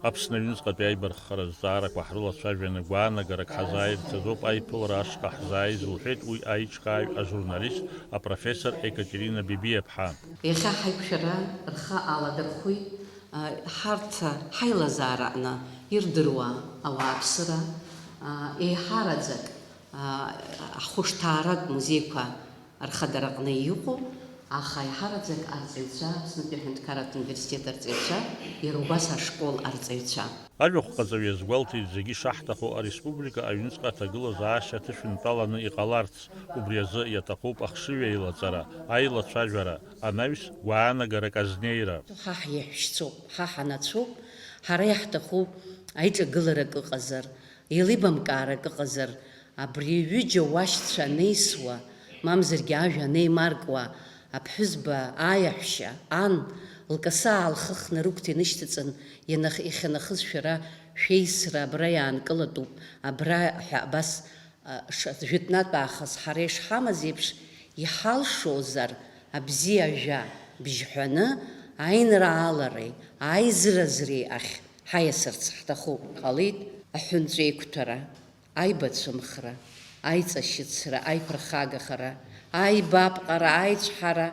Аԥсны аҩныҵҟатәи аибарххара зҵаарақәа ҳрылацәажәаны гәаанагарак ҳазааирцазоуп аиԥылара ашҟа ҳзааиз, лҳәеит уи аиҿкааҩ ажурналист апрофессор Екатерина Бибиаԥҳа. Иахьа ҳаиқәшәара рхы аладырхәит ҳарҭ ҳаилазаараҟны ирдыруа ауааԥсыра еиҳараӡак ҳхәышҭааратә музеиқәа рхадараҟны иҟоуп, аха еиҳараӡак арҵаҩцәа, Аԥснытәи аҳәынҭқарратә университет арҵаҩцәа, иара убас ашкол арҵаҩцәа. Ажәахә ҟаҵаҩ иазгәалҭеит зегьы шаҳҭаху ареспублика аҩныҵҟа аҭагылазаашьа ҭышәынтәаланы иҟаларц, убри азы иаҭахуп ахшыҩ еилаҵара, аилацәажәара, анаҩс гәаанагарак азнеира. Ҳа ҳиаҳәшьцәоуп, ҳа ҳанацәоуп, ҳара иаҳҭахуп аиҿагыларак ыҟазар, еилибамкаарак ыҟазар, абри ҩыџьа уашьцәа анеисуа, мамзаргьы ажәа анеимаркуа, аԥҳәызба аиаҳәшьа, ан, лкасы аалхыхны рыгәҭа инышьҭыҵын, иахьанахыз шәара шәеисра абра иаанкылатәуп, абра ҳәа абас жәытәнатә аахыс ҳара ишҳамаз еиԥш иҳалшозар абзиа ажәа бжьҳәаны аинраалареи, аизыразреи ахь ҳаиасырц ҳҭахуп. Ҟалеит аҳәынҵәа еиқәҭәара, аибацәымхра, аиҵашьыцра, аиԥырхагахара, аибапҟара, аицәҳара,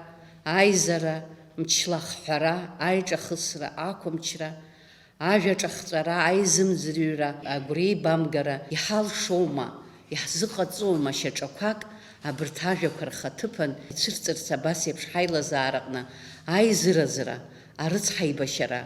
аизара, мчлахҳәара, аиҿахысра, ақәымчра, ажәаҿахҵәара, аизымӡырҩра, агәреибамгара иҳалшоума, иаҳзыҟаҵоума шьаҿақәак абырҭ ажәақәа рхаҭыԥан ицәырҵырц абас еиԥш ҳаилазаарҟны аизыразра, арыцҳаибашьара,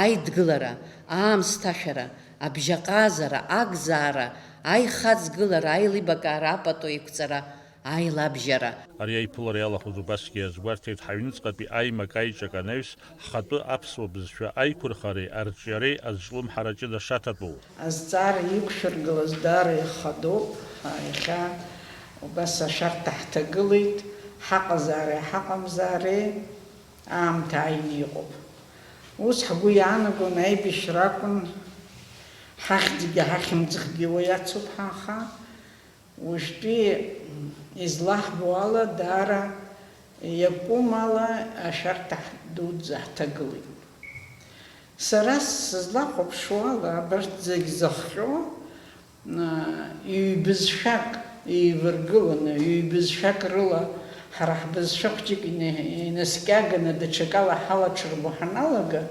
аидгылара, аамсҭашәара, абжьаҟазара, агзаара, аихаҵгылара, аилибакаара, апато еиқәҵара, аилабжьара. Ари аиԥылара иалахәыз убасгьы иазгәарҭеит ҳаҩныҵҟатәи аимак аиҿак анаҩс ҳхатәы аԥсуа бызшәа аиқәырхареи арҿиареи азҿлымҳара ҷыда шаҭатәу. Азҵаара иқәшәыргылаз даара ихадоуп. Иахьа убас ашарҭа ҳҭагылеит, ҳаҟазаареи ҳаҟамзаареи аамҭа ааины иҟоуп. Ус ҳгәы иаанагон аибашьра акәын, ҳахьӡгьы ҳахьымӡӷгьы уи ацуп ҳанха. Уажәтәи излаҳбо ала даара иакәым ала ашарҭа дуӡӡа ҳҭагылеит. Сара сызлахәаԥшуа ала абарҭ зегь зыхҟьо ҩ-бызшәак еиваргыланы, ҩ-бызшәак рыла ҳара ҳбызшәа хәҷык инаскьаганы даҽакала ҳалаҽырбо ҳаналага,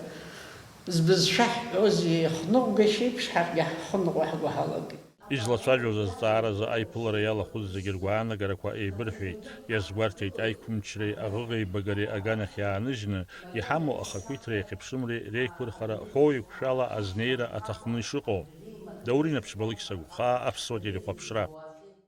збызшәа ҳҳәози хныҟәгашьа еиԥш ҳаргьы ҳхныҟәа ҳгәы ҳалагеит. Излацәажәоз азҵааразы аиԥылара иалахәыз зегьы ргәаанагарақәа еибырҳәеит, иазгәарҭеит аиқәымчреи, аӷыӷеибагареи аганахь иааныжьны иҳамоу ахақәиҭреи ахьыԥшымреи реиқәырхара ҳәоуеиқәшәала азнеира аҭахны ишыҟоу. Даурин Аԥшьбалықь Сагәхаа, Аԥсуа телехәаԥшра.